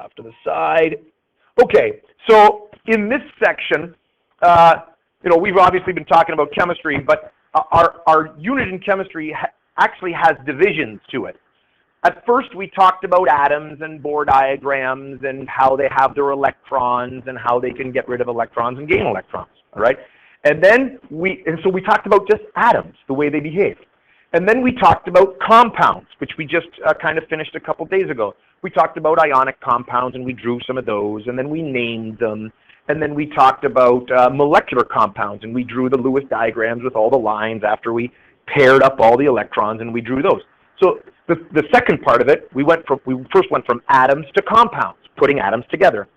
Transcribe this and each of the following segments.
off to the side. Okay, so in this section, we've obviously been talking about chemistry, but our unit in chemistry actually has divisions to it. At first, we talked about atoms and Bohr diagrams and how they have their electrons and how they can get rid of electrons and gain electrons, all right? And then so we talked about just atoms, the way they behave. And then we talked about compounds, which we just kind of finished a couple days ago. We talked about ionic compounds, and we drew some of those, and then we named them. And then we talked about molecular compounds, and we drew the Lewis diagrams with all the lines after we paired up all the electrons, and we drew those. So the second part of it, we first went from atoms to compounds, putting atoms together.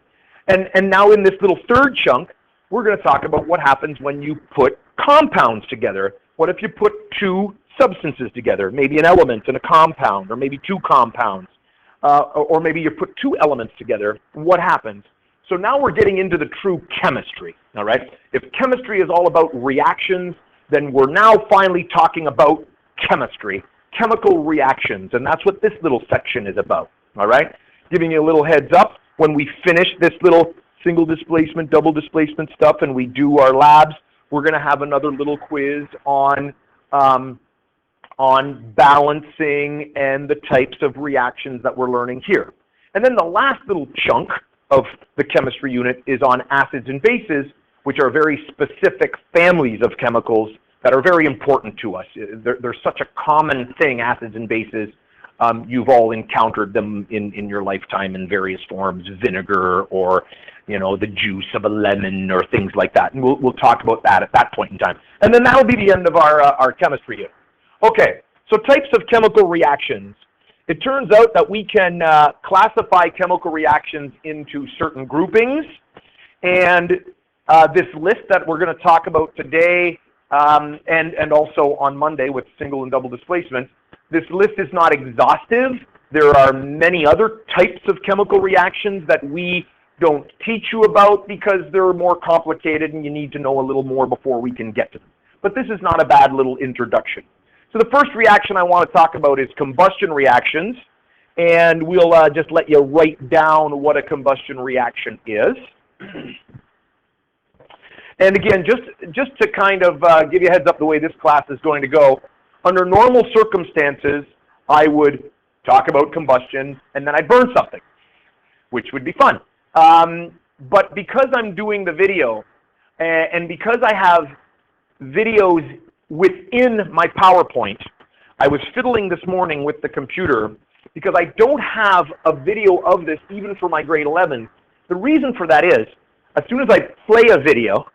And now in this little third chunk, we're going to talk about what happens when you put compounds together. What if you put two substances together, maybe an element and a compound, or maybe two compounds, or maybe you put two elements together, what happens? So now we're getting into the true chemistry, all right? If chemistry is all about reactions, then we're now finally talking about chemistry, chemical reactions, and that's what this little section is about, all right? Giving you a little heads up, when we finish this little single displacement, double displacement stuff, and we do our labs, we're going to have another little quiz on balancing and the types of reactions that we're learning here. And then the last little chunk of the chemistry unit is on acids and bases, which are very specific families of chemicals that are very important to us. They're such a common thing, acids and bases. You've all encountered them in your lifetime in various forms, vinegar or, the juice of a lemon or things like that. And we'll talk about that at that point in time. And then that'll be the end of our chemistry unit. Okay, so types of chemical reactions. It turns out that we can classify chemical reactions into certain groupings. And this list that we're going to talk about today and also on Monday with single and double displacement, this list is not exhaustive. There are many other types of chemical reactions that we don't teach you about because they're more complicated and you need to know a little more before we can get to them. But this is not a bad little introduction. So the first reaction I want to talk about is combustion reactions, and we'll just let you write down what a combustion reaction is. And again, just to kind of give you a heads up the way this class is going to go, under normal circumstances, I would talk about combustion and then I'd burn something, which would be fun. But because I'm doing the video, and because I have videos within my PowerPoint, I was fiddling this morning with the computer because I don't have a video of this even for my grade 11. The reason for that is, as soon as I play a video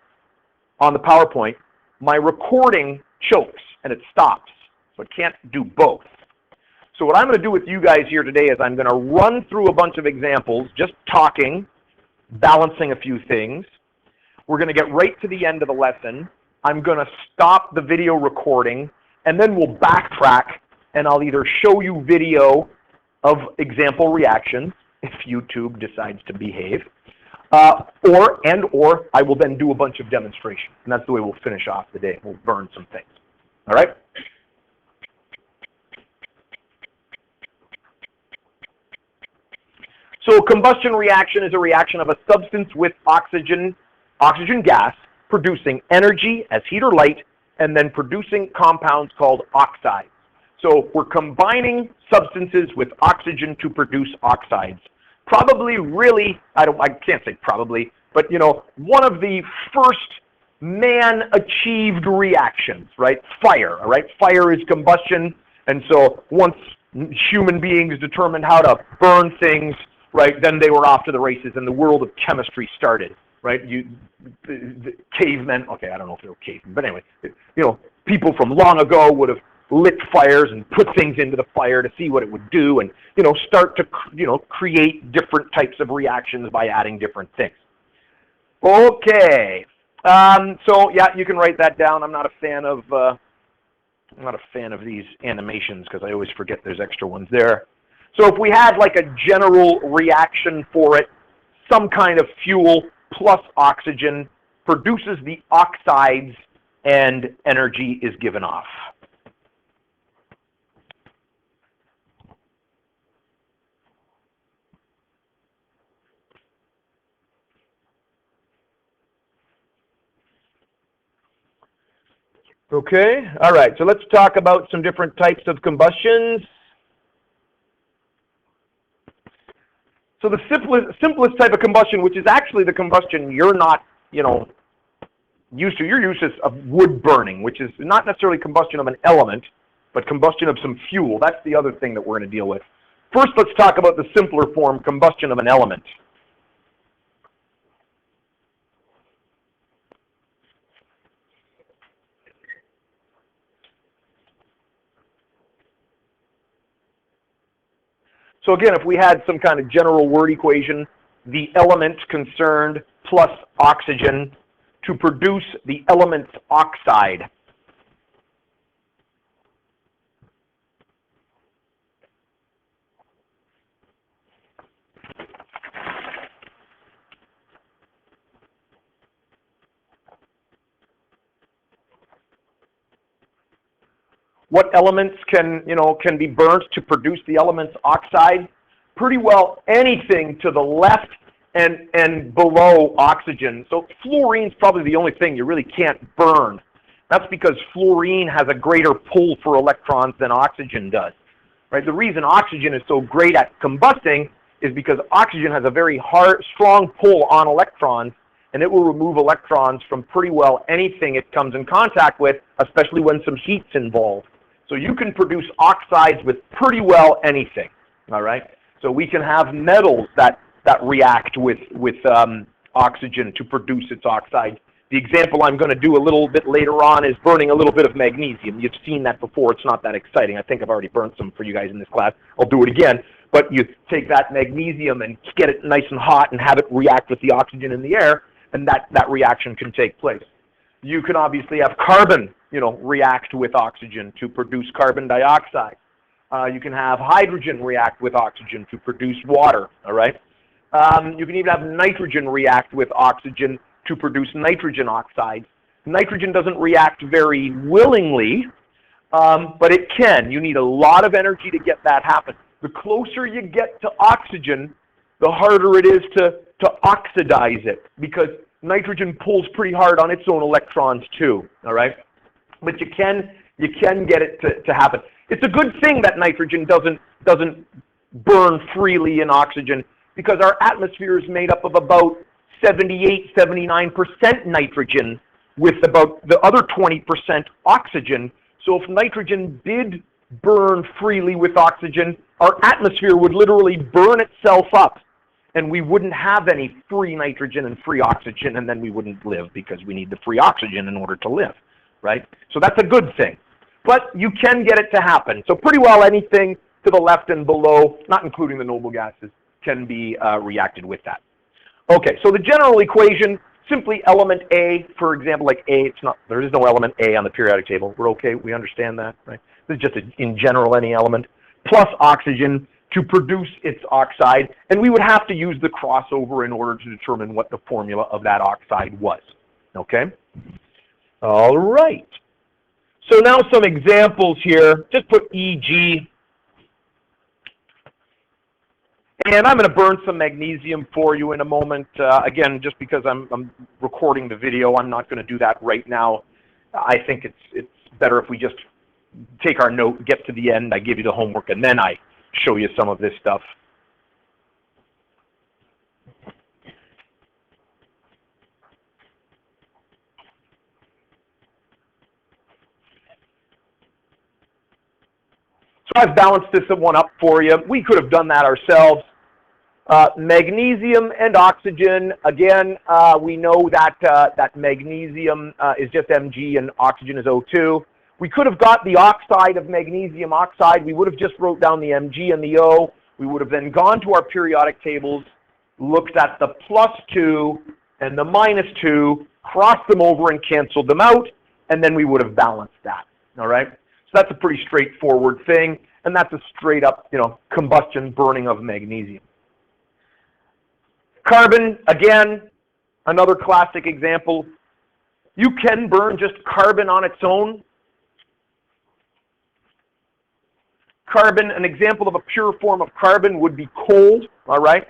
on the PowerPoint, my recording chokes and it stops, so it can't do both. So what I'm going to do with you guys here today is I'm going to run through a bunch of examples, just talking, balancing a few things. We're going to get right to the end of the lesson. I'm going to stop the video recording, and then we'll backtrack, and I'll either show you video of example reactions, if YouTube decides to behave, or I will then do a bunch of demonstrations, and that's the way we'll finish off the day. We'll burn some things. All right? So combustion reaction is a reaction of a substance with oxygen gas producing energy as heat or light, and then producing compounds called oxides. So we're combining substances with oxygen to produce oxides. Probably really, I can't say probably, but one of the first man-achieved reactions, right? Fire, all right? Fire is combustion, and so once human beings determined how to burn things, right, then they were off to the races and the world of chemistry started, right? The cavemen, okay, I don't know if they were cavemen, but anyway, people from long ago would have lit fires and put things into the fire to see what it would do and, start to, create different types of reactions by adding different things. Okay, so yeah, you can write that down. I'm not a fan of these animations because I always forget there's extra ones there. So if we had like a general reaction for it, some kind of fuel plus oxygen produces the oxides and energy is given off. Okay, all right, so let's talk about some different types of combustions. So the simplest type of combustion, which is actually the combustion you're not, used to. You're used to of wood burning, which is not necessarily combustion of an element, but combustion of some fuel. That's the other thing that we're going to deal with. First, let's talk about the simpler form, combustion of an element. So again, if we had some kind of general word equation, the element concerned plus oxygen to produce the element's oxide. What elements can be burnt to produce the element's oxide? Pretty well anything to the left and below oxygen. So fluorine's probably the only thing you really can't burn. That's because fluorine has a greater pull for electrons than oxygen does. Right? The reason oxygen is so great at combusting is because oxygen has a very strong pull on electrons, and it will remove electrons from pretty well anything it comes in contact with, especially when some heat's involved. So you can produce oxides with pretty well anything, all right? So we can have metals that react with oxygen to produce its oxide. The example I'm going to do a little bit later on is burning a little bit of magnesium. You've seen that before. It's not that exciting. I think I've already burnt some for you guys in this class. I'll do it again. But you take that magnesium and get it nice and hot and have it react with the oxygen in the air, and that reaction can take place. You can obviously have carbon, react with oxygen to produce carbon dioxide. You can have hydrogen react with oxygen to produce water, all right? You can even have nitrogen react with oxygen to produce nitrogen oxides. Nitrogen doesn't react very willingly, but it can. You need a lot of energy to get that happen. The closer you get to oxygen, the harder it is to oxidize it, because nitrogen pulls pretty hard on its own electrons too, all right? But you can get it to happen. It's a good thing that nitrogen doesn't burn freely in oxygen, because our atmosphere is made up of about 78, 79% nitrogen with about the other 20% oxygen. So if nitrogen did burn freely with oxygen, our atmosphere would literally burn itself up, and we wouldn't have any free nitrogen and free oxygen, and then we wouldn't live, because we need the free oxygen in order to live, right? So that's a good thing. But you can get it to happen. So pretty well anything to the left and below, not including the noble gases, can be reacted with that. Okay, so the general equation, simply element A, for example, like A, there is no element A on the periodic table. We're okay, we understand that, right? This is just in general any element, plus oxygen to produce its oxide, and we would have to use the crossover in order to determine what the formula of that oxide was, okay? All right. So now some examples here, just put EG. And I'm going to burn some magnesium for you in a moment. Again, just because I'm recording the video, I'm not going to do that right now. I think it's better if we just take our note, get to the end, I give you the homework, and then I show you some of this stuff. So I've balanced this one up for you. We could have done that ourselves. Magnesium and oxygen, again, we know that that magnesium is just Mg and oxygen is O2. We could have got the oxide of magnesium oxide. We would have just wrote down the Mg and the O. We would have then gone to our periodic tables, looked at the +2 and the -2, crossed them over and canceled them out, and then we would have balanced that, all right? So that's a pretty straightforward thing, and that's a straight up, combustion burning of magnesium. Carbon, again, another classic example. You can burn just carbon on its own. Carbon, an example of a pure form of carbon would be coal, all right?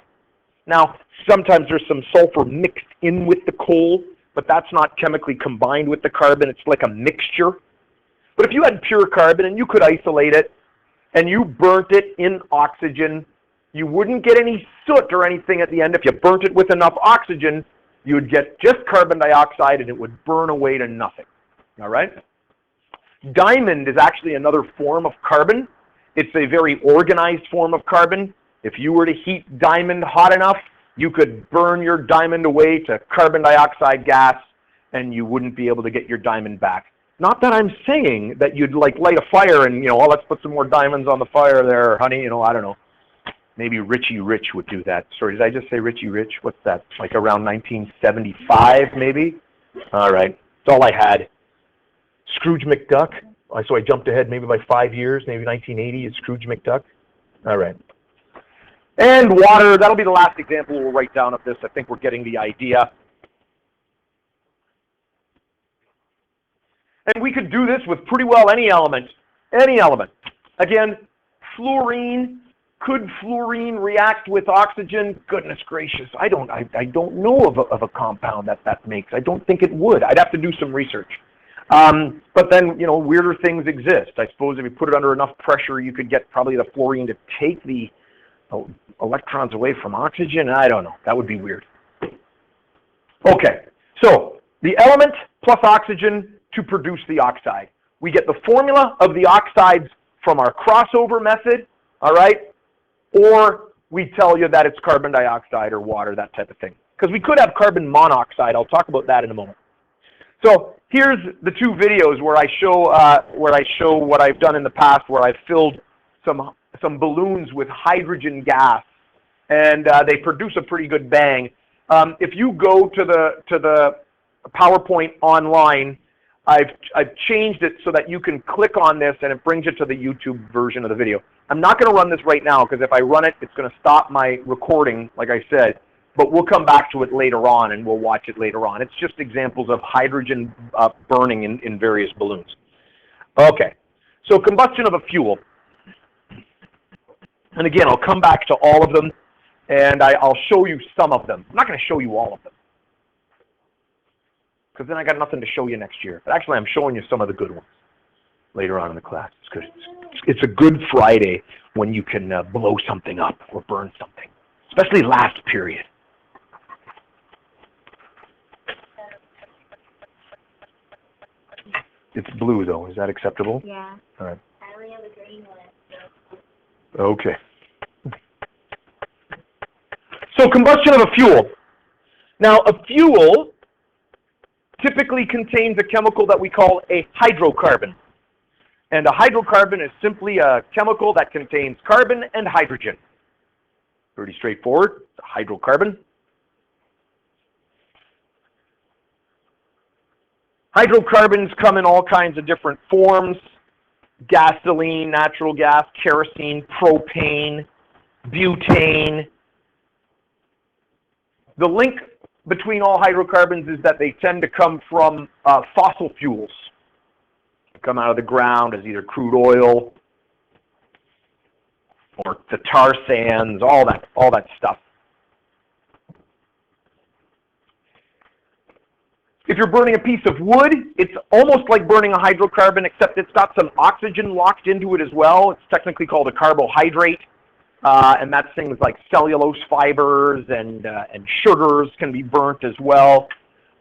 Now, sometimes there's some sulfur mixed in with the coal, but that's not chemically combined with the carbon. It's like a mixture, But if you had pure carbon and you could isolate it and you burnt it in oxygen, you wouldn't get any soot or anything at the end. If you burnt it with enough oxygen, you would get just carbon dioxide and it would burn away to nothing. All right? Diamond is actually another form of carbon. It's a very organized form of carbon. If you were to heat diamond hot enough, you could burn your diamond away to carbon dioxide gas and you wouldn't be able to get your diamond back. Not that I'm saying that you'd like light a fire and, oh, let's put some more diamonds on the fire there, honey, I don't know. Maybe Richie Rich would do that. Sorry, did I just say Richie Rich? What's that? Like around 1975, maybe? All right, that's all I had. Scrooge McDuck. So I jumped ahead maybe by 5 years, maybe 1980 is Scrooge McDuck. All right. And water, that'll be the last example we'll write down of this. I think we're getting the idea. And we could do this with pretty well any element. Any element. Again, fluorine. Could fluorine react with oxygen? Goodness gracious, I don't know of a compound that makes. I don't think it would. I'd have to do some research. But then, weirder things exist. I suppose if you put it under enough pressure, you could get probably the fluorine to take the electrons away from oxygen. I don't know. That would be weird. Okay, so the element plus oxygen to produce the oxide. We get the formula of the oxides from our crossover method, all right? Or we tell you that it's carbon dioxide or water, that type of thing. Because we could have carbon monoxide. I'll talk about that in a moment. So here's the two videos where I show what I've done in the past, where I've filled some balloons with hydrogen gas, and they produce a pretty good bang. If you go to the PowerPoint online, I've changed it so that you can click on this and it brings you to the YouTube version of the video. I'm not going to run this right now because if I run it, it's going to stop my recording, like I said. But we'll come back to it later on and we'll watch it later on. It's just examples of hydrogen burning in various balloons. Okay, so combustion of a fuel. And again, I'll come back to all of them and I'll show you some of them. I'm not going to show you all of them because then I got nothing to show you next year. But actually, I'm showing you some of the good ones later on in the class. It's good. It's a good Friday when you can blow something up or burn something, especially last period. It's blue, though. Is that acceptable? Yeah. All right. I only have a green one. Okay. So combustion of a fuel. Now, a fuel typically contains a chemical that we call a hydrocarbon. And a hydrocarbon is simply a chemical that contains carbon and hydrogen. Pretty straightforward. It's a hydrocarbon. Hydrocarbons come in all kinds of different forms. Gasoline, natural gas, kerosene, propane, butane. The link between all hydrocarbons is that they tend to come from fossil fuels. They come out of the ground as either crude oil or the tar sands, all that stuff. If you're burning a piece of wood, it's almost like burning a hydrocarbon, except it's got some oxygen locked into it as well. It's technically called a carbohydrate, and that's things like cellulose fibers and sugars can be burnt as well,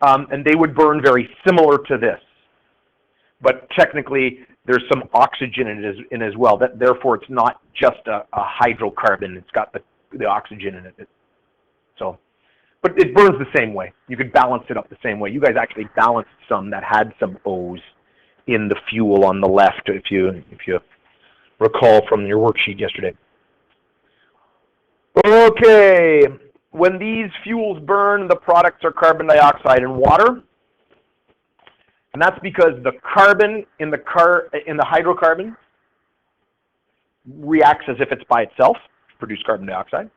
and they would burn very similar to this. But technically, there's some oxygen in it as well. Therefore, it's not just a hydrocarbon. It's got the oxygen in it. But it burns the same way. You could balance it up the same way. You guys actually balanced some that had some O's in the fuel on the left, if you recall from your worksheet yesterday. Okay, when these fuels burn, the products are carbon dioxide and water. And that's because the carbon in the hydrocarbon reacts as if it's by itself to produce carbon dioxide.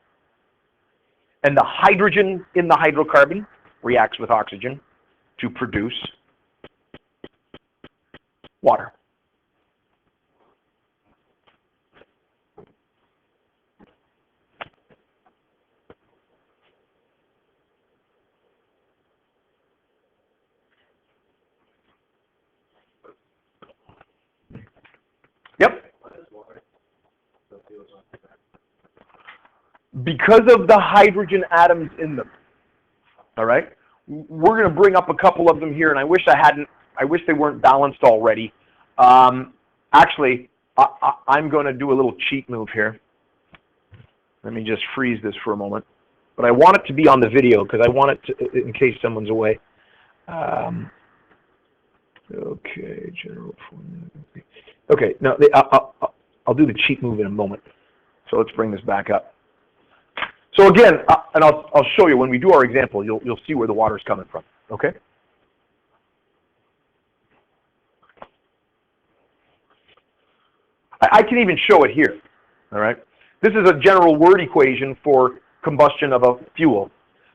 And the hydrogen in the hydrocarbon reacts with oxygen to produce water. because of the hydrogen atoms in them. All right? We're going to bring up a couple of them here, and I wish they weren't balanced already. Actually, I'm going to do a little cheat move here. Let me just freeze this for a moment. But I want it to be on the video because I want it to, in case someone's away. Okay, general formula. Okay, now I'll do the cheat move in a moment. So let's bring this back up. So again, and I'll show you when we do our example, you'll see where the water's coming from. Okay. I can even show it here. All right. This is a general word equation for combustion of a fuel.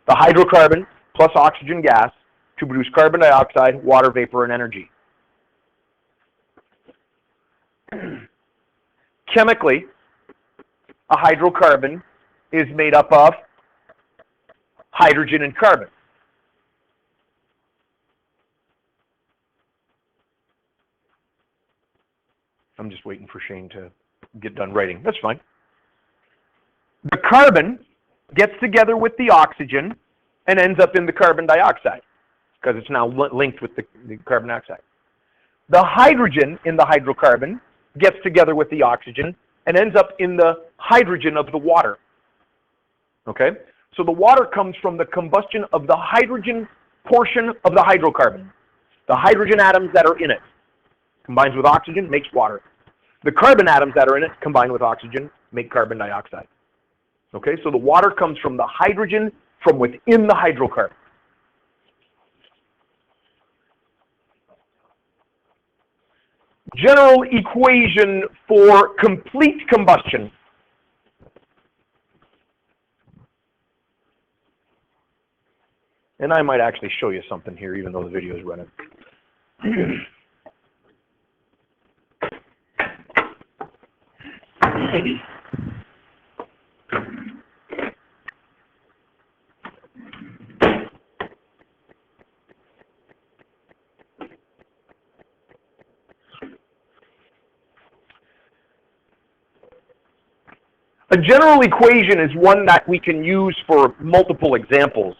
The hydrocarbon plus oxygen gas to produce carbon dioxide, water vapor, and energy. Chemically, a hydrocarbon is made up of hydrogen and carbon. I'm just waiting for Shane to get done writing. That's fine. The carbon gets together with the oxygen and ends up in the carbon dioxide because it's now linked with the carbon dioxide. The hydrogen in the hydrocarbon gets together with the oxygen and ends up in the hydrogen of the water. Okay? So the water comes from the combustion of the hydrogen portion of the hydrocarbon. The hydrogen atoms that are in it combines with oxygen, makes water. The carbon atoms that are in it combine with oxygen, make carbon dioxide. Okay, so the water comes from the hydrogen from within the hydrocarbon. General equation for complete combustion. And I might actually show you something here, even though the video is running. A general equation is one that we can use for multiple examples,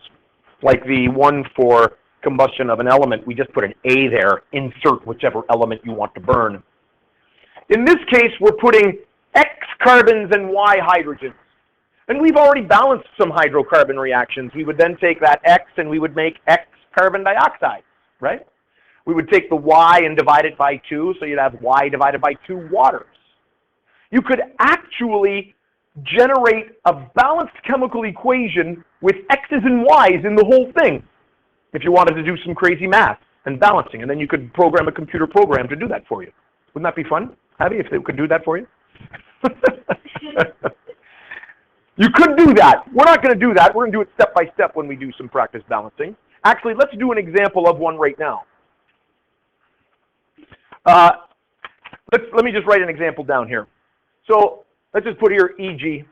like the one for combustion of an element. We just put an A there, insert whichever element you want to burn. In this case, we're putting X carbons and Y hydrogens. And we've already balanced some hydrocarbon reactions. We would then take that X and we would make X carbon dioxide, right? We would take the Y and divide it by 2, so you'd have Y divided by 2 waters. You could actually generate a balanced chemical equation with X's and Y's in the whole thing if you wanted to do some crazy math and balancing, and then you could program a computer program to do that for you. Wouldn't that be fun, Abby, if they could do that for you? You could do that. We're not going to do that. We're going to do it step by step when we do some practice balancing. Actually, let's do an example of one right now. Let me just write an example down here. So let's just put here e.g.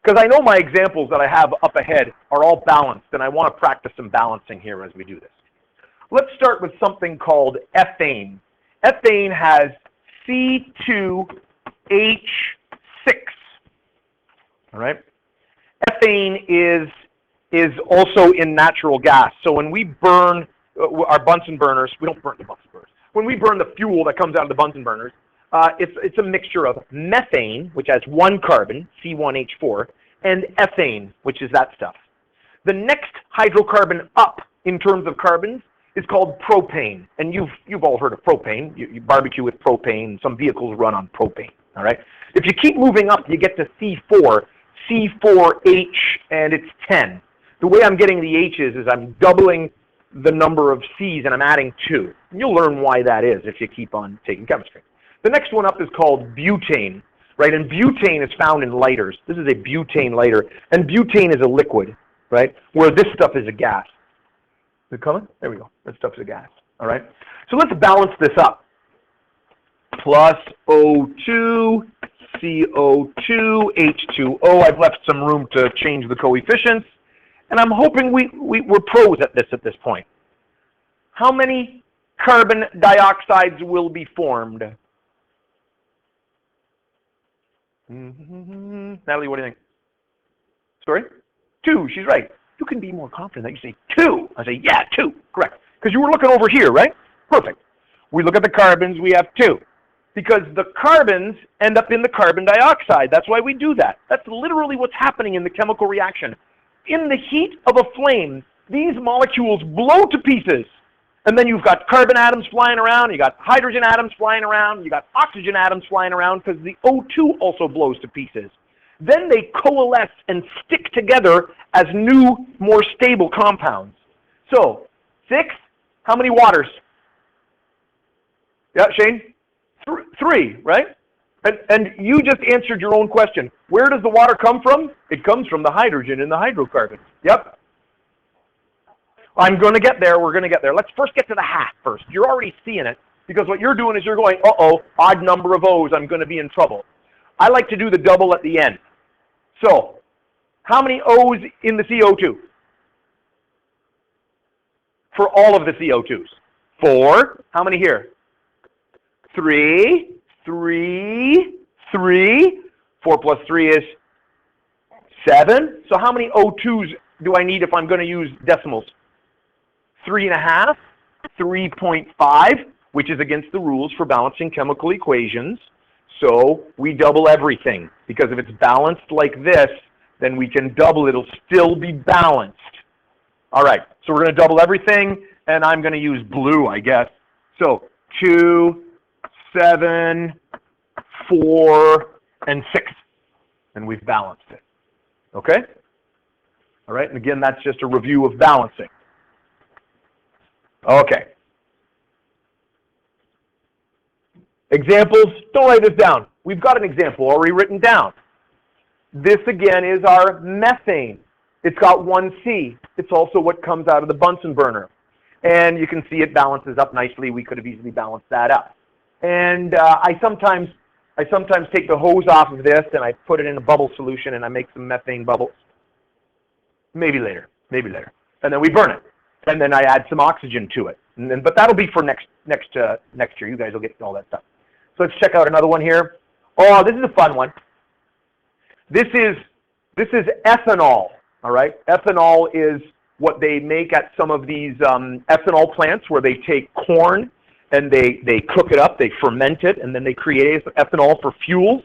because I know my examples that I have up ahead are all balanced, and I want to practice some balancing here as we do this. Let's start with something called ethane. Ethane has C2H6. All right? Ethane is also in natural gas. So when we burn our Bunsen burners, we don't burn the Bunsen burners. When we burn the fuel that comes out of the Bunsen burners, it's a mixture of methane, which has 1 carbon, C1H4, and ethane, which is that stuff. The next hydrocarbon up in terms of carbons is called propane. And you've all heard of propane. You barbecue with propane. Some vehicles run on propane. All right? If you keep moving up, you get to C4, C4H, and it's 10. The way I'm getting the H's is I'm doubling the number of C's and I'm adding 2. And you'll learn why that is if you keep on taking chemistry. The next one up is called butane, right? And butane is found in lighters. This is a butane lighter. And butane is a liquid, right? Where this stuff is a gas. Is it coming? There we go. That stuff is a gas, all right? So let's balance this up. Plus O2, CO2, H2O. I've left some room to change the coefficients. And I'm hoping we're pros at this point. How many carbon dioxides will be formed? Natalie, what do you think? Sorry? 2, she's right. You can be more confident that you say 2. I say, yeah, 2, correct. Because you were looking over here, right? Perfect. We look at the carbons, we have 2. Because the carbons end up in the carbon dioxide. That's why we do that. That's literally what's happening in the chemical reaction. In the heat of a flame, these molecules blow to pieces. And then you've got carbon atoms flying around, you got hydrogen atoms flying around, you got oxygen atoms flying around because the O2 also blows to pieces. Then they coalesce and stick together as new, more stable compounds. So, 6, how many waters? Yeah, Shane? 3, right? And you just answered your own question. Where does the water come from? It comes from the hydrogen in the hydrocarbon. Yep. I'm going to get there. We're going to get there. Let's first get to the half first. You're already seeing it because what you're doing is you're going, uh-oh, odd number of O's. I'm going to be in trouble. I like to do the double at the end. So, how many O's in the CO2? For all of the CO2s? 4. How many here? 3. 4 plus 3 is 7. So how many O2s do I need if I'm going to use decimals? 3.5, 3.5, which is against the rules for balancing chemical equations. So we double everything, because if it's balanced like this, then we can double. It'll still be balanced. All right, so we're going to double everything, and I'm going to use blue, I guess. So 2, 7, 4, and 6, and we've balanced it. Okay? All right, and again, that's just a review of balancing. Okay. Examples, don't write this down. We've got an example already written down. This again is our methane. It's got 1 C. It's also what comes out of the Bunsen burner. And you can see it balances up nicely. We could have easily balanced that up. And I sometimes take the hose off of this and I put it in a bubble solution and I make some methane bubbles. Maybe later. And then we burn it. And then I add some oxygen to it. And then, but that'll be for next year. You guys will get all that stuff. So let's check out another one here. Oh, this is a fun one. This is ethanol. All right. Ethanol is what they make at some of these ethanol plants where they take corn and they cook it up, they ferment it, and then they create ethanol for fuels.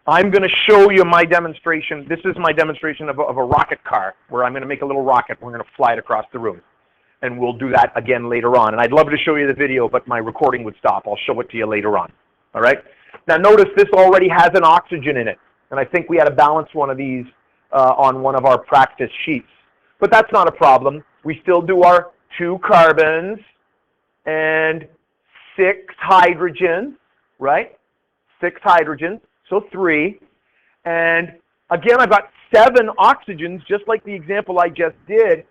I'm going to show you my demonstration. This is my demonstration of a rocket car where I'm going to make a little rocket. We're going to fly it across the room. And we'll do that again later on. And I'd love to show you the video, but my recording would stop. I'll show it to you later on. All right? Now notice this already has an oxygen in it. And I think we had to balance one of these on one of our practice sheets. But that's not a problem. We still do our 2 carbons and 6 hydrogens, right? 6 hydrogens, so 3. And again, I've got 7 oxygens, just like the example I just did.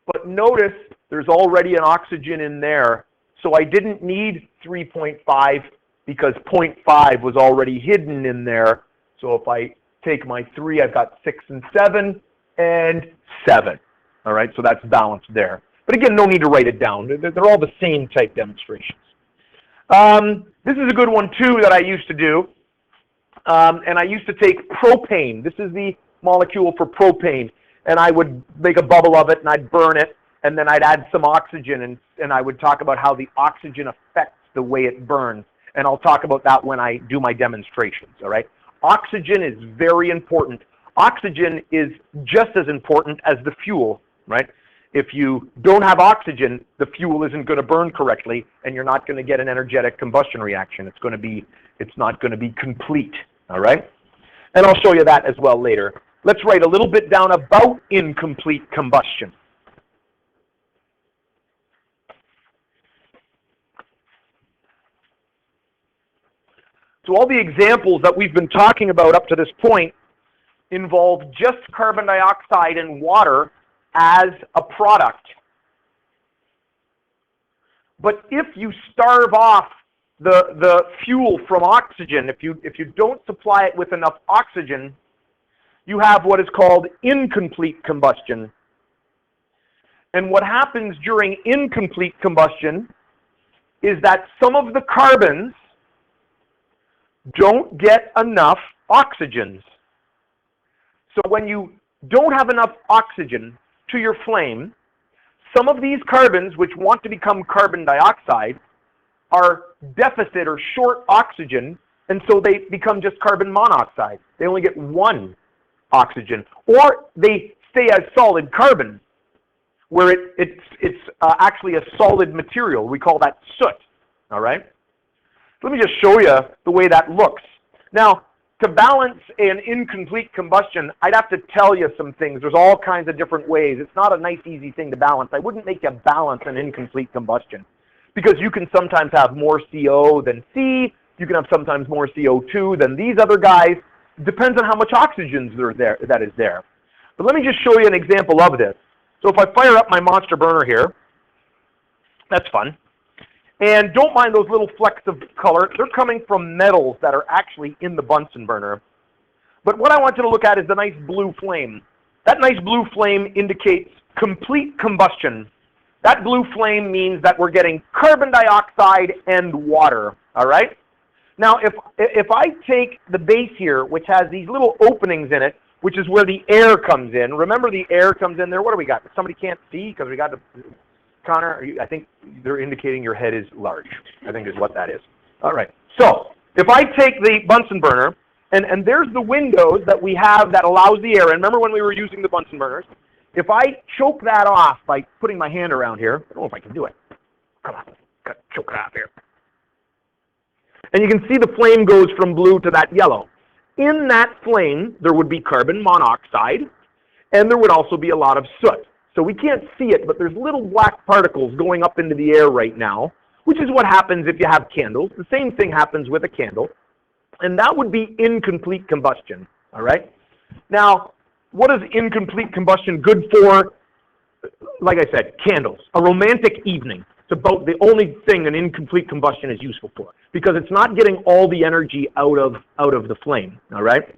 But notice there's already an oxygen in there. So I didn't need 3.5 because 0.5 was already hidden in there. So if I take my 3, I've got 6 and 7 and 7. All right, so that's balanced there. But again, no need to write it down. They're all the same type demonstrations. This is a good one too that I used to do. And I used to take propane. This is the molecule for propane. And I would make a bubble of it and I'd burn it. And then I'd add some oxygen and I would talk about how the oxygen affects the way it burns. And I'll talk about that when I do my demonstrations, all right? Oxygen is very important. Oxygen is just as important as the fuel, right? If you don't have oxygen, the fuel isn't going to burn correctly, and you're not going to get an energetic combustion reaction. It's not going to be complete, all right? And I'll show you that as well later. Let's write a little bit down about incomplete combustion. So all the examples that we've been talking about up to this point involve just carbon dioxide and water as a product. But if you starve off the fuel from oxygen, if you don't supply it with enough oxygen, you have what is called incomplete combustion. And what happens during incomplete combustion is that some of the carbons don't get enough oxygens. So when you don't have enough oxygen to your flame, some of these carbons, which want to become carbon dioxide, are deficit or short oxygen, and so they become just carbon monoxide. They only get one oxygen. Or they stay as solid carbon, where it's actually a solid material. We call that soot, all right? Let me just show you the way that looks. Now, to balance an incomplete combustion, I'd have to tell you some things. There's all kinds of different ways. It's not a nice, easy thing to balance. I wouldn't make you balance an incomplete combustion because you can sometimes have more CO than C. You can have sometimes more CO2 than these other guys. It depends on how much oxygen that is there. But let me just show you an example of this. So if I fire up my monster burner here, that's fun. And don't mind those little flecks of color. They're coming from metals that are actually in the Bunsen burner. But what I want you to look at is the nice blue flame. That nice blue flame indicates complete combustion. That blue flame means that we're getting carbon dioxide and water, all right? Now, if I take the base here, which has these little openings in it, which is where the air comes in. Remember, the air comes in there. What do we got? Somebody can't see because we got the... Connor, I think they're indicating your head is large, I think is what that is. All right. So if I take the Bunsen burner, and there's the windows that we have that allows the air. And remember when we were using the Bunsen burners? If I choke that off by putting my hand around here, I don't know if I can do it. Come on, choke it off here. And you can see the flame goes from blue to that yellow. In that flame, there would be carbon monoxide, and there would also be a lot of soot. So we can't see it, but there's little black particles going up into the air right now, which is what happens if you have candles. The same thing happens with a candle, and that would be incomplete combustion, all right? Now, what is incomplete combustion good for? Like I said, candles, a romantic evening. It's about the only thing an incomplete combustion is useful for, because it's not getting all the energy out of the flame, all right?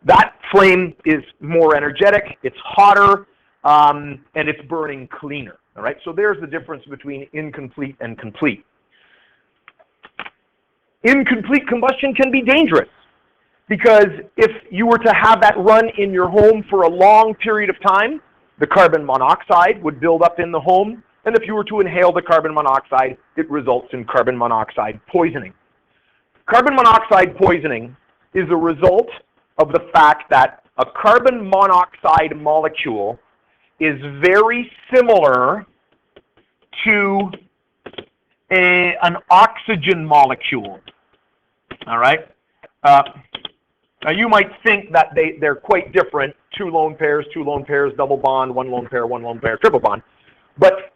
That flame is more energetic, it's hotter, and it's burning cleaner, all right? So there's the difference between incomplete and complete. Incomplete combustion can be dangerous because if you were to have that run in your home for a long period of time, the carbon monoxide would build up in the home, and if you were to inhale the carbon monoxide, it results in carbon monoxide poisoning. Carbon monoxide poisoning is a result of the fact that a carbon monoxide molecule is very similar to an oxygen molecule, all right? Now you might think that they're quite different, two lone pairs, double bond, one lone pair, triple bond. But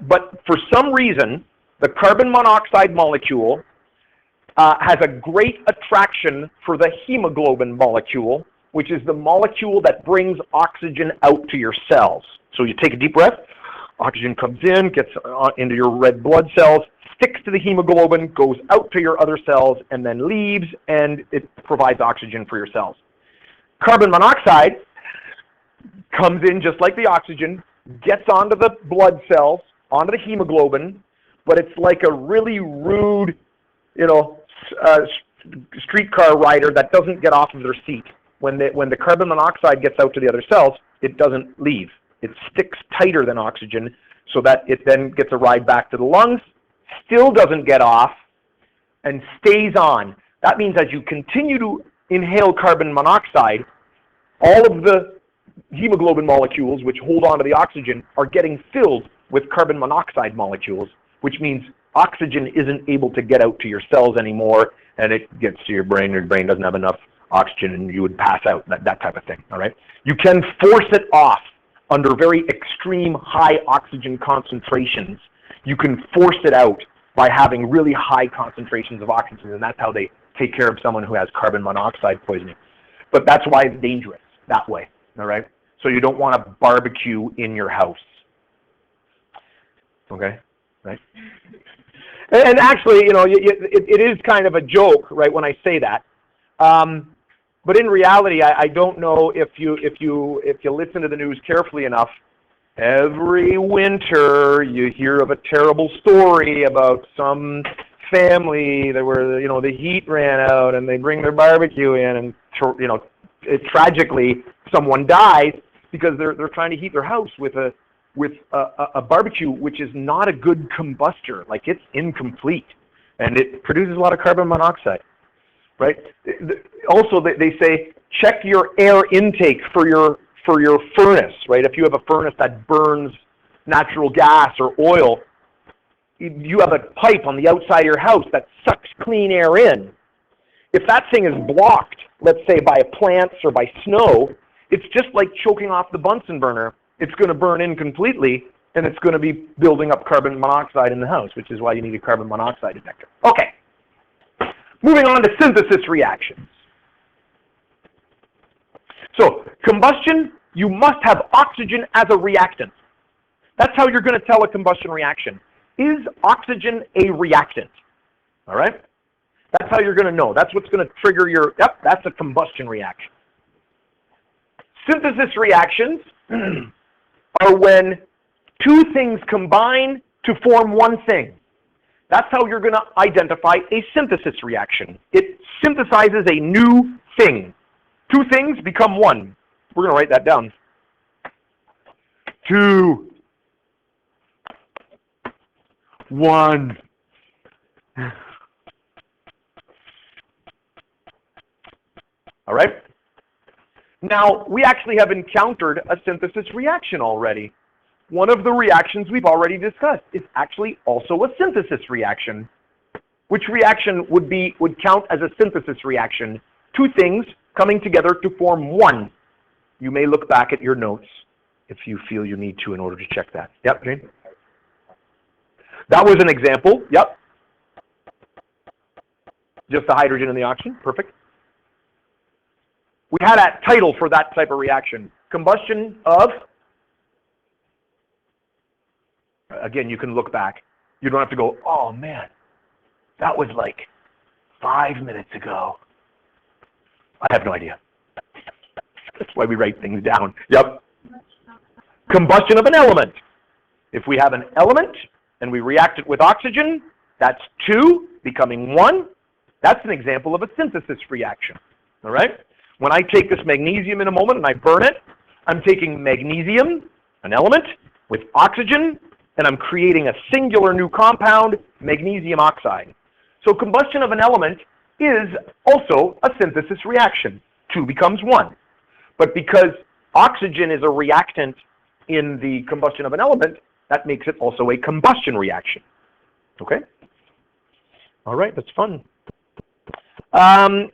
for some reason, the carbon monoxide molecule has a great attraction for the hemoglobin molecule, which is the molecule that brings oxygen out to your cells. So you take a deep breath, oxygen comes in, gets into your red blood cells, sticks to the hemoglobin, goes out to your other cells, and then leaves, and it provides oxygen for your cells. Carbon monoxide comes in just like the oxygen, gets onto the blood cells, onto the hemoglobin, but it's like a really rude, streetcar rider that doesn't get off of their seat. When the carbon monoxide gets out to the other cells, it doesn't leave. It sticks tighter than oxygen so that it then gets a ride back to the lungs, still doesn't get off, and stays on. That means as you continue to inhale carbon monoxide, all of the hemoglobin molecules, which hold on to the oxygen, are getting filled with carbon monoxide molecules, which means oxygen isn't able to get out to your cells anymore, and it gets to your brain doesn't have enough oxygen, and you would pass out, that type of thing, all right? You can force it off under very extreme high oxygen concentrations. You can force it out by having really high concentrations of oxygen, and that's how they take care of someone who has carbon monoxide poisoning. But that's why it's dangerous that way, all right? So you don't want to barbecue in your house, okay, right? And actually, it is kind of a joke, right, when I say that. But in reality, I don't know if you listen to the news carefully enough. Every winter, you hear of a terrible story about some family that were, you know, the heat ran out and they bring their barbecue in and, you know, tragically someone dies because they're trying to heat their house with a barbecue which is not a good combustor, like it's incomplete and it produces a lot of carbon monoxide, right? Also, they say check your air intake for your furnace, right? If you have a furnace that burns natural gas or oil, you have a pipe on the outside of your house that sucks clean air in. If that thing is blocked, let's say by plants or by snow, it's just like choking off the Bunsen burner. It's going to burn in completely, and it's going to be building up carbon monoxide in the house, which is why you need a carbon monoxide detector. Okay, moving on to synthesis reactions. So, combustion, you must have oxygen as a reactant. That's how you're going to tell a combustion reaction. Is oxygen a reactant? All right? That's how you're going to know. That's what's going to trigger your, yep, that's a combustion reaction. Synthesis reactions are when two things combine to form one thing. That's how you're going to identify a synthesis reaction. It synthesizes a new thing. Two things become one. We're going to write that down. 2, 1. All right? Now, we actually have encountered a synthesis reaction already. One of the reactions we've already discussed is actually also a synthesis reaction. Which reaction would count as a synthesis reaction? Two things coming together to form one. You may look back at your notes if you feel you need to in order to check that. Yep, Jane? That was an example. Yep. Just the hydrogen and the oxygen. Perfect. We had a title for that type of reaction. Combustion of, again, you can look back. You don't have to go, oh man, that was like 5 minutes ago. I have no idea. That's why we write things down. Yep. Combustion of an element. If we have an element and we react it with oxygen, that's 2 becoming 1. That's an example of a synthesis reaction. All right? When I take this magnesium in a moment and I burn it, I'm taking magnesium, an element, with oxygen, and I'm creating a singular new compound, magnesium oxide. So combustion of an element is also a synthesis reaction. 2 becomes 1. But because oxygen is a reactant in the combustion of an element, that makes it also a combustion reaction. Okay? All right, that's fun.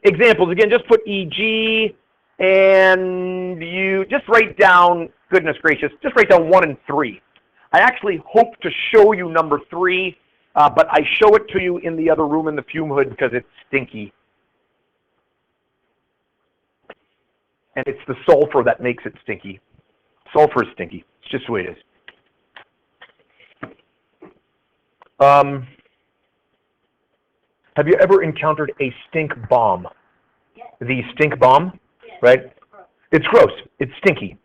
Examples, again, just put EG, and you just write down, goodness gracious, just write down 1 and 3. I actually hope to show you number 3, but I show it to you in the other room in the fume hood because it's stinky. And it's the sulfur that makes it stinky. Sulfur is stinky. It's just the way it is. Have you ever encountered a stink bomb? Yes. The stink bomb, Yes. right? It's gross. It's stinky.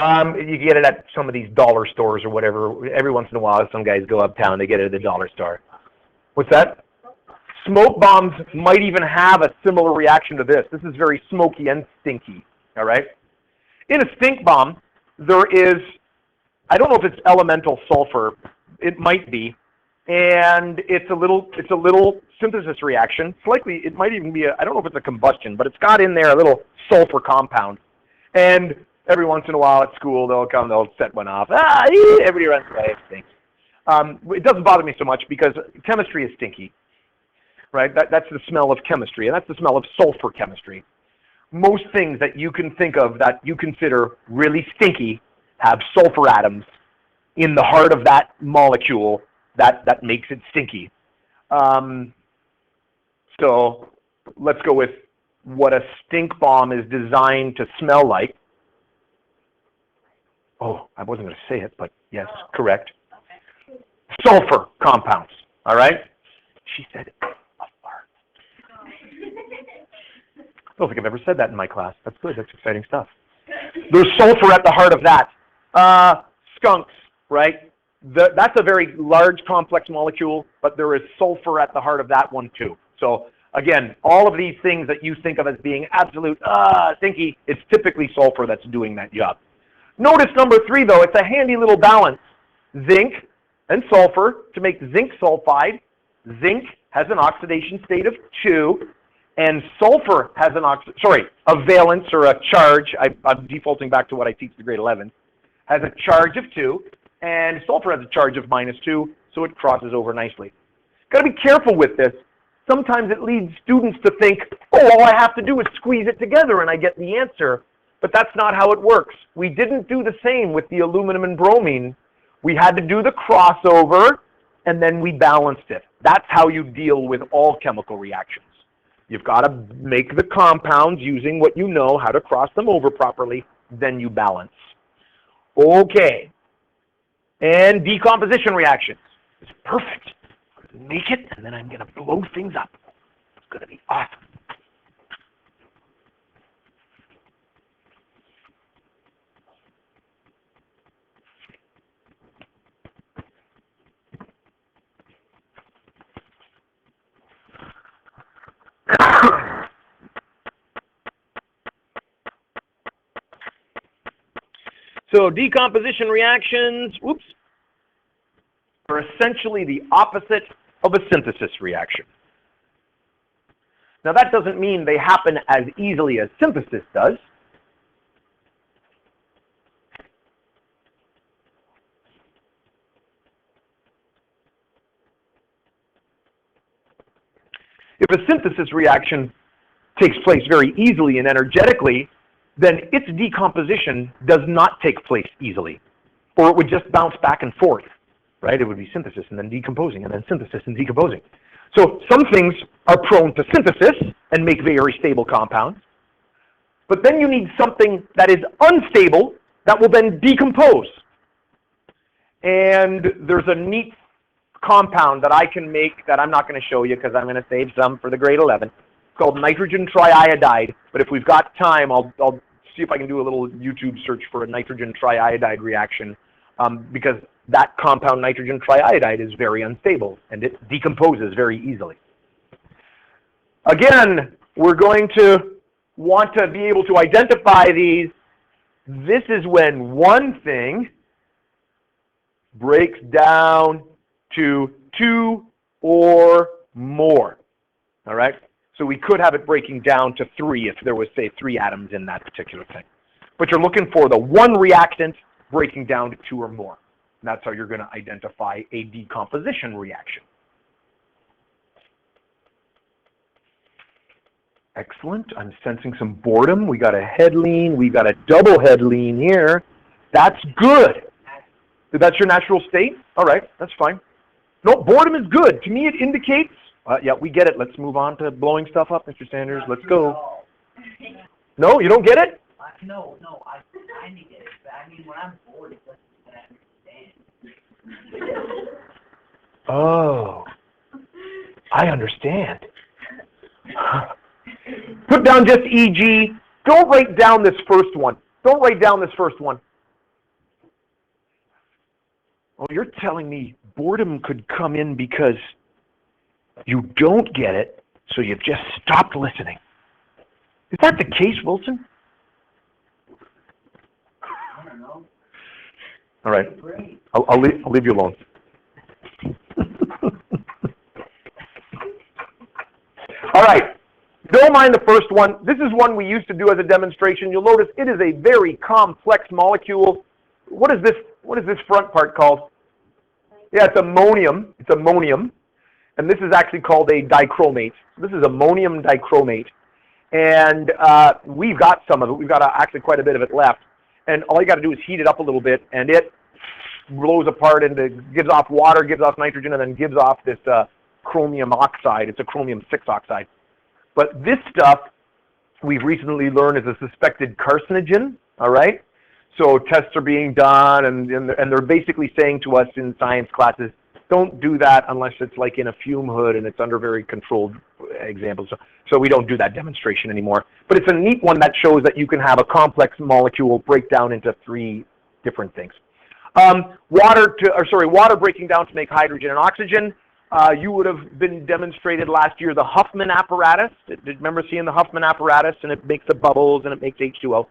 You get it at some of these dollar stores or whatever. Every once in a while, some guys go uptown, they get it at the dollar store. What's that? Smoke bombs might even have a similar reaction to this. This is very smoky and stinky, all right? In a stink bomb, there is, I don't know if it's elemental sulfur. It might be. And it's a little synthesis reaction. It's likely, it might even be I don't know if it's a combustion, but it's got in there a little sulfur compound. And every once in a while at school, they'll set one off. Everybody runs away, it stinks. It doesn't bother me so much because chemistry is stinky, right? That's the smell of chemistry, and that's the smell of sulfur chemistry. Most things that you can think of that you consider really stinky have sulfur atoms in the heart of that molecule that makes it stinky. So let's go with what a stink bomb is designed to smell like. Oh, I wasn't going to say it, but yes, correct. Okay. Sulfur compounds, all right? She said, a fart. I don't think I've ever said that in my class. That's good. That's exciting stuff. There's sulfur at the heart of that. Skunks, right? that's a very large, complex molecule, but there is sulfur at the heart of that one too. So again, all of these things that you think of as being absolute stinky, it's typically sulfur that's doing that job. Notice number 3 though, it's a handy little balance. Zinc and sulfur to make zinc sulfide. Zinc has an oxidation state of 2, and sulfur has a valence or a charge. I'm defaulting back to what I teach the grade 11. Has a charge of 2, and sulfur has a charge of -2, so it crosses over nicely. Got to be careful with this. Sometimes it leads students to think, oh, all I have to do is squeeze it together and I get the answer. But that's not how it works. We didn't do the same with the aluminum and bromine. We had to do the crossover, and then we balanced it. That's how you deal with all chemical reactions. You've got to make the compounds using what you know, how to cross them over properly, then you balance. Okay. And decomposition reactions. It's perfect. I'm going to make it, and then I'm going to blow things up. It's going to be awesome. So decomposition reactions, are essentially the opposite of a synthesis reaction. Now that doesn't mean they happen as easily as synthesis does. If a synthesis reaction takes place very easily and energetically, then its decomposition does not take place easily, or it would just bounce back and forth, right? It would be synthesis and then decomposing and then synthesis and decomposing. So some things are prone to synthesis and make very stable compounds, but then you need something that is unstable that will then decompose. And there's a neat compound that I can make that I'm not going to show you because I'm going to save some for the grade 11. It's called nitrogen triiodide, but if we've got time, I'll see if I can do a little YouTube search for a nitrogen triiodide reaction because that compound, nitrogen triiodide, is very unstable and it decomposes very easily. Again, we're going to want to be able to identify these. This is when one thing breaks down to 2 or more, all right? So we could have it breaking down to 3 if there was, say, 3 atoms in that particular thing. But you're looking for the one reactant breaking down to 2 or more. And that's how you're going to identify a decomposition reaction. Excellent. I'm sensing some boredom. We got a head lean. We got a double head lean here. That's good. That's your natural state? All right, that's fine. No, boredom is good. To me, it indicates, yeah, we get it. Let's move on to blowing stuff up, Mr. Sanders. Let's go. No, you don't get it? No, I need it. But I mean, when I'm bored, it doesn't understand. Oh, I understand. Put down just EG. Don't write down this first one. Don't write down this first one. Oh, you're telling me boredom could come in because you don't get it, so you've just stopped listening. Is that the case, Wilson? I don't know. All right. I'll leave you alone. All right. Don't mind the first one. This is one we used to do as a demonstration. You'll notice it is a very complex molecule. What is this front part called? Yeah, it's ammonium. It's ammonium. And this is actually called a dichromate. This is ammonium dichromate. And we've got some of it. We've got actually quite a bit of it left. And all you got to do is heat it up a little bit, and it blows apart and gives off water, gives off nitrogen, and then gives off this chromium oxide. It's a chromium 6 oxide. But this stuff, we've recently learned, is a suspected carcinogen, all right? So tests are being done, and they're basically saying to us in science classes, don't do that unless it's like in a fume hood and it's under very controlled examples. So we don't do that demonstration anymore. But it's a neat one that shows that you can have a complex molecule break down into 3 different things. Water breaking down to make hydrogen and oxygen. You would have been demonstrated last year the Huffman apparatus. Remember seeing the Huffman apparatus, and it makes the bubbles and it makes H2O.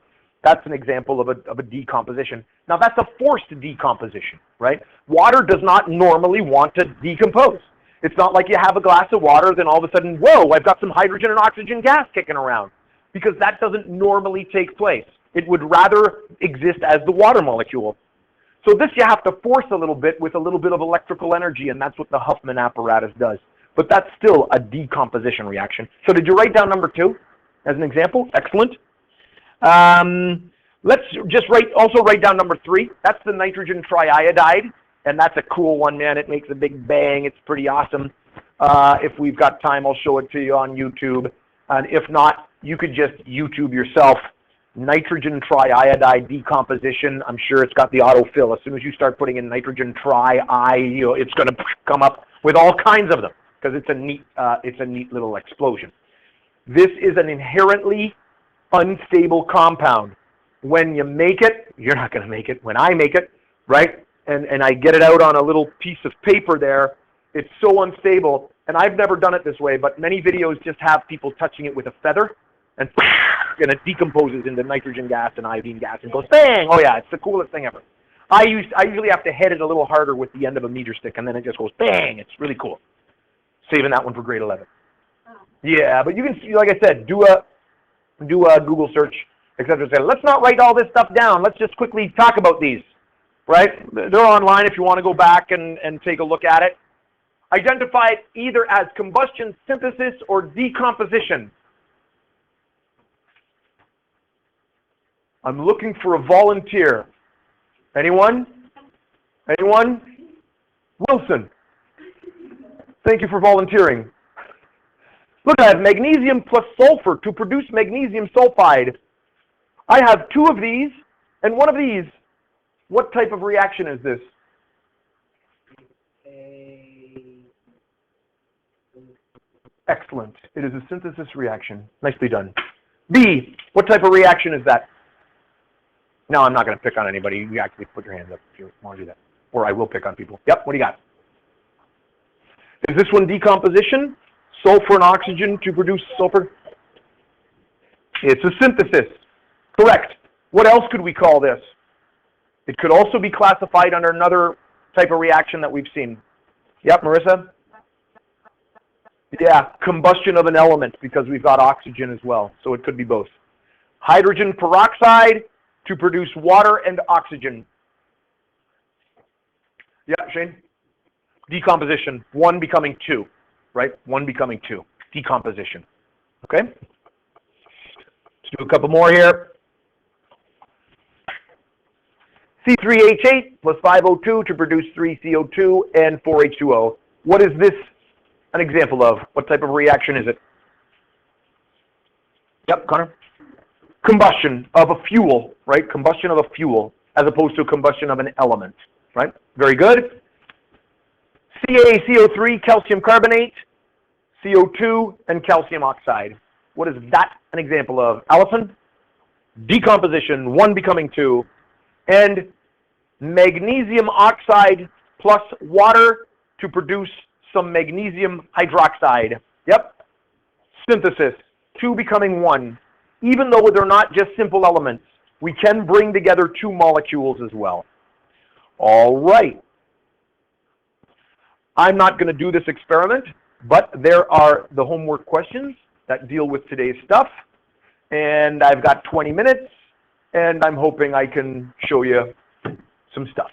That's an example of a decomposition. Now that's a forced decomposition, right? Water does not normally want to decompose. It's not like you have a glass of water, then all of a sudden, whoa, I've got some hydrogen and oxygen gas kicking around, because that doesn't normally take place. It would rather exist as the water molecule. So this you have to force a little bit with a little bit of electrical energy, and that's what the Huffman apparatus does. But that's still a decomposition reaction. So did you write down number 2 as an example? Excellent. Let's just also write down number 3. That's the nitrogen triiodide, and that's a cool one, man. It makes a big bang. It's pretty awesome. If we've got time, I'll show it to you on YouTube. And if not, you could just YouTube yourself. Nitrogen triiodide decomposition. I'm sure it's got the autofill. As soon as you start putting in nitrogen it's going to come up with all kinds of them, because it's a neat little explosion. This is an inherently unstable compound. When you make it, you're not going to make it. When I make it, right, and I get it out on a little piece of paper there, it's so unstable. And I've never done it this way, but many videos just have people touching it with a feather, and it decomposes into nitrogen gas and iodine gas and goes bang. Oh yeah, it's the coolest thing ever. I usually have to head it a little harder with the end of a meter stick, and then it just goes bang. It's really cool. Saving that one for grade 11. Yeah, but you can, like I said, do a Google search, etc. Let's not write all this stuff down. Let's just quickly talk about these, right? They're online if you want to go back and take a look at it. Identify it either as combustion, synthesis, or decomposition. I'm looking for a volunteer. Anyone? Anyone? Wilson. Thank you for volunteering. Look, I have magnesium plus sulfur to produce magnesium sulfide. I have 2 of these and 1 of these. What type of reaction is this? Excellent. It is a synthesis reaction. Nicely done. B, what type of reaction is that? No, I'm not going to pick on anybody. You actually put your hands up if you want to do that. Or I will pick on people. Yep, what do you got? Is this one decomposition? Sulfur and oxygen to produce sulfur? It's a synthesis. Correct. What else could we call this? It could also be classified under another type of reaction that we've seen. Yep, Marissa? Yeah, combustion of an element, because we've got oxygen as well. So it could be both. Hydrogen peroxide to produce water and oxygen. Yeah, Shane? Decomposition, 1 becoming 2, right? 1 becoming 2, decomposition. Okay? Let's do a couple more here. C3H8 plus 5O2 to produce 3CO2 and 4H2O. What is this an example of? What type of reaction is it? Yep, Connor? Combustion of a fuel, right? Combustion of a fuel as opposed to combustion of an element, right? Very good. CaCO3, calcium carbonate, CO2, and calcium oxide. What is that an example of? Allison? Decomposition, 1 becoming 2. And magnesium oxide plus water to produce some magnesium hydroxide. Yep. Synthesis, 2 becoming 1. Even though they're not just simple elements, we can bring together 2 molecules as well. All right. I'm not going to do this experiment, but there are the homework questions that deal with today's stuff. And I've got 20 minutes, and I'm hoping I can show you some stuff.